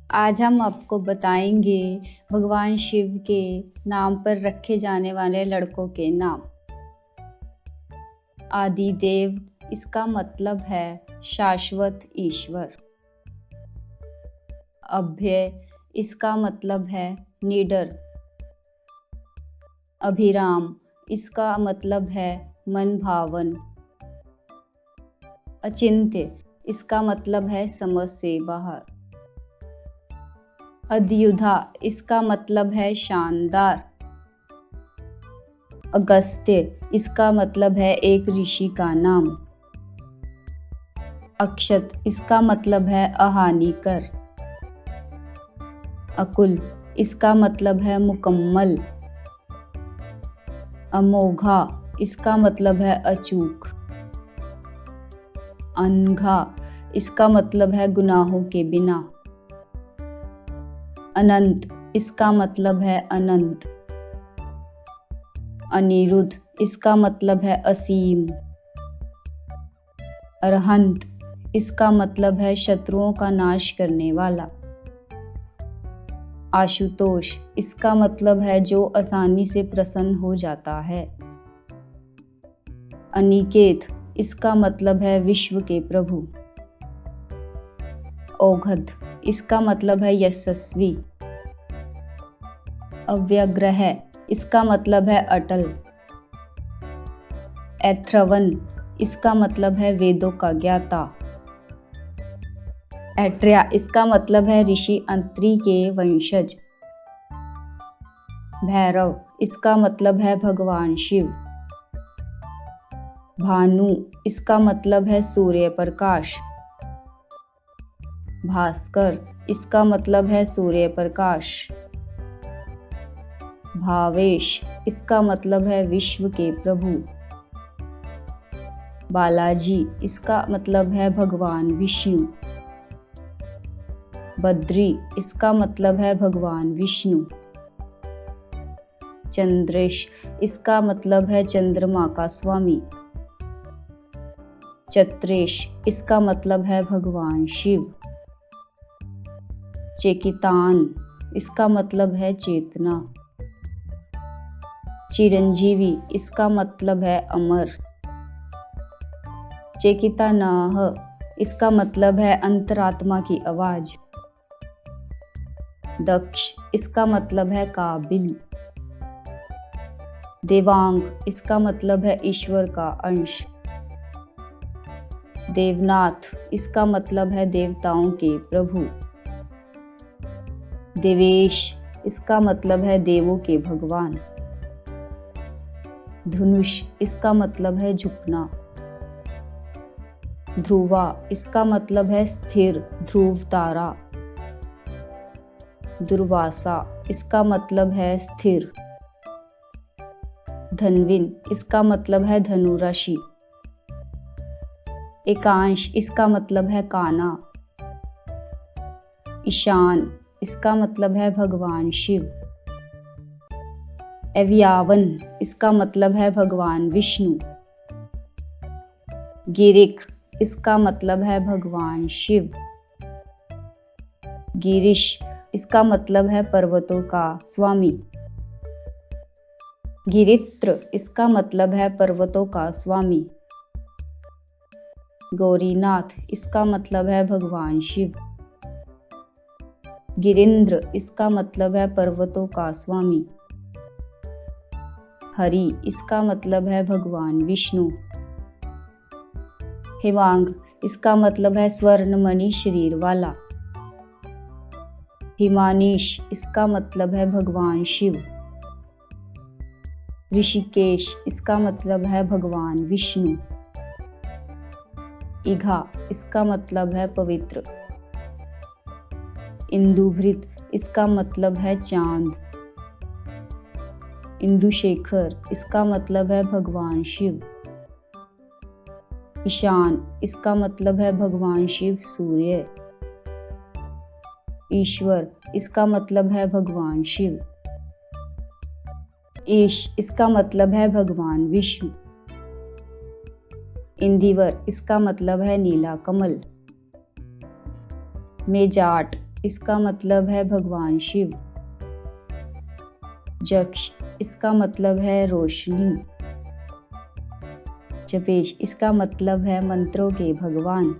आज हम आपको बताएंगे भगवान शिव के नाम पर रखे जाने वाले लड़कों के नाम। आदिदेव, इसका मतलब है शाश्वत ईश्वर। अभय, इसका मतलब है निडर। अभिराम, इसका मतलब है मन भावन। अचिंत्य, इसका मतलब है समझ से बाहर। अद्युधा, इसका मतलब है शानदार। अगस्त्य, इसका मतलब है एक ऋषि का नाम। अक्षत, इसका मतलब है अहानिकर। अकुल, इसका मतलब है मुकम्मल। अमोघा, इसका मतलब है अचूक। अनघा, इसका मतलब है गुनाहों के बिना। अनंत, इसका मतलब है अनंत। अनिरुद्ध, इसका मतलब है असीम। अरहंत, इसका मतलब है शत्रुओं का नाश करने वाला। आशुतोष, इसका मतलब है जो आसानी से प्रसन्न हो जाता है। अनिकेत, इसका मतलब है विश्व के प्रभु। औघध, इसका मतलब है यशस्वी। अव्यग्रह, इसका मतलब है अटल। ऐथ्रवन, इसका मतलब है वेदों का ज्ञाता। ऐट्रिया, इसका मतलब है ऋषि अंत्री के वंशज। भैरव, इसका मतलब है भगवान शिव। भानु, इसका मतलब है सूर्य प्रकाश। भास्कर, इसका मतलब है सूर्य प्रकाश। भावेश, इसका मतलब है विश्व के प्रभु। बालाजी, इसका मतलब है भगवान विष्णु। बद्री, इसका मतलब है भगवान विष्णु। चंद्रेश, इसका मतलब है चंद्रमा का स्वामी। चत्रेश, इसका मतलब है भगवान शिव। चेकितान, इसका मतलब है चेतना। चिरंजीवी, इसका मतलब है अमर। चेकितानाह, इसका मतलब है अंतरात्मा की आवाज। दक्ष, इसका मतलब है काबिल। देवांग, इसका मतलब है ईश्वर का अंश। देवनाथ, इसका मतलब है देवताओं के प्रभु। देवेश, इसका मतलब है देवों के भगवान। धनुष, इसका मतलब है झुकना। ध्रुवा, इसका मतलब है स्थिर ध्रुव तारा। दुर्वासा, इसका मतलब है स्थिर। धनविन, इसका मतलब है धनु राशि। एकांश, इसका मतलब है काना। ईशान, इसका मतलब है भगवान शिव। अवयावन, इसका मतलब है भगवान विष्णु। गिरिक, इसका मतलब है भगवान शिव। गिरीश, इसका मतलब है पर्वतों का स्वामी। गिरित्र, इसका मतलब है पर्वतों का स्वामी। गौरीनाथ, इसका मतलब है भगवान शिव। गिरिंद्र, इसका मतलब है पर्वतों का स्वामी। हरि, इसका मतलब है भगवान विष्णु। हिमांग, इसका मतलब है स्वर्णमणि शरीर वाला। हिमानीश, इसका मतलब है भगवान शिव। ऋषिकेश, इसका मतलब है भगवान विष्णु। इघा, इसका मतलब है पवित्र। इंदुभृत, इसका मतलब है चांद। इंदुशेखर, इसका मतलब है भगवान शिव। ईशान, इसका मतलब है भगवान शिव सूर्य। ईश्वर, इसका मतलब है भगवान शिव। ईश, इसका मतलब है भगवान विष्णु। इंदिवर, इसका मतलब है नीला कमल। मेजाट, इसका मतलब है भगवान शिव। जक्ष, इसका मतलब है रोशनी। जपेश, इसका मतलब है मंत्रों के भगवान।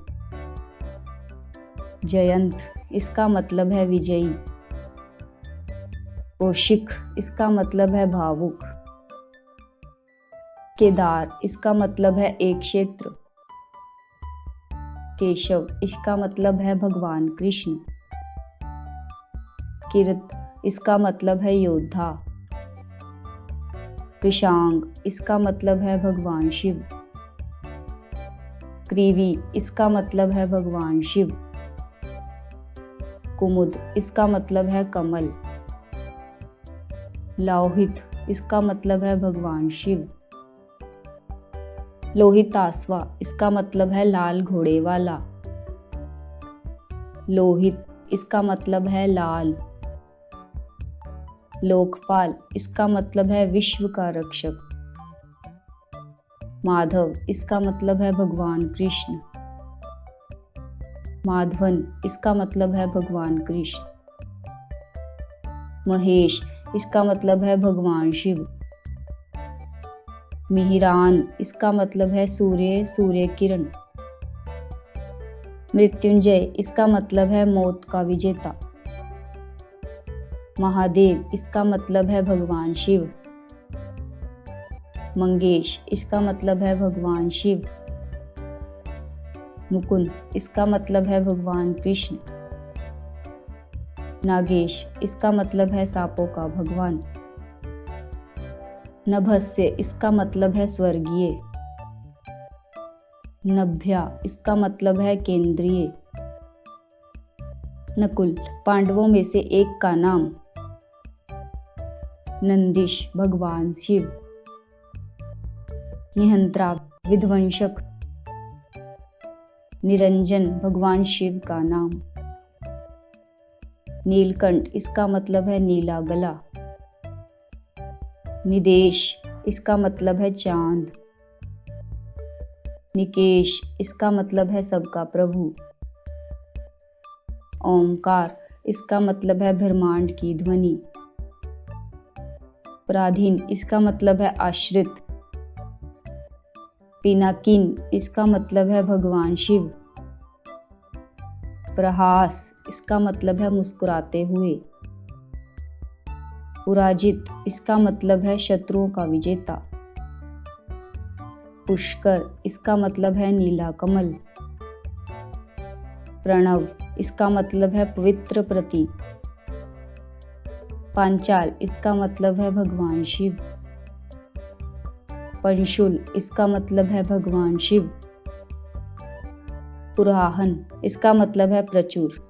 जयंत, इसका मतलब है विजयी। कौशिक, इसका मतलब है भावुक। केदार, इसका मतलब है एक क्षेत्र। केशव, इसका मतलब है भगवान कृष्ण। किरत, इसका मतलब है योद्धा। कृषांग, इसका मतलब है भगवान शिव। क्रीवी, इसका मतलब है भगवान शिव। कुमुद, इसका मतलब है कमल। लौहित, इसका मतलब है भगवान शिव। लोहिताश्वा, इसका मतलब है लाल घोड़े वाला। लोहित, इसका मतलब है लाल। लोकपाल, इसका मतलब है विश्व का रक्षक। माधव, इसका मतलब है भगवान कृष्ण। माधवन, इसका मतलब है भगवान कृष्ण। महेश, इसका मतलब है भगवान शिव। मिहिरान, इसका मतलब है सूर्य, सूर्य किरण। मृत्युंजय, इसका मतलब है मौत का विजेता। महादेव, इसका मतलब है भगवान शिव। मंगेश, इसका मतलब है भगवान शिव। मुकुंद, इसका मतलब है भगवान कृष्ण। नागेश, इसका मतलब है सांपों का भगवान। नभस्य, इसका मतलब है स्वर्गीय। नभ्या, इसका मतलब है केंद्रीय। नकुल, पांडवों में से एक का नाम। नंदिश, भगवान शिव। निहंत्रा, विध्वंसक। निरंजन, भगवान शिव का नाम। नीलकंठ, इसका मतलब है नीला गला। निदेश, इसका मतलब है चांद। निकेश, इसका मतलब है सबका प्रभु। ओमकार, इसका मतलब है ब्रह्मांड की ध्वनि। पराधीन, इसका मतलब है आश्रित। पिनाकिन, इसका मतलब है भगवान शिव। प्रहास, इसका मतलब है मुस्कुराते हुए। पुराजित, इसका मतलब है शत्रुओं का विजेता। पुष्कर, इसका मतलब है नीला कमल। प्रणव, इसका मतलब है पवित्र प्रतीक। पांचाल, इसका मतलब है भगवान शिव। पंशुल, इसका मतलब है भगवान शिव। पुराहन, इसका मतलब है प्रचुर।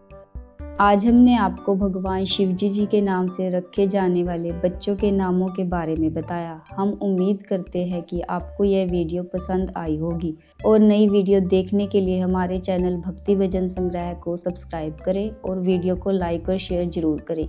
आज हमने आपको भगवान शिव जी के नाम से रखे जाने वाले बच्चों के नामों के बारे में बताया। हम उम्मीद करते हैं कि आपको यह वीडियो पसंद आई होगी और नई वीडियो देखने के लिए हमारे चैनल भक्ति भजन संग्रह को सब्सक्राइब करें और वीडियो को लाइक और शेयर जरूर करें।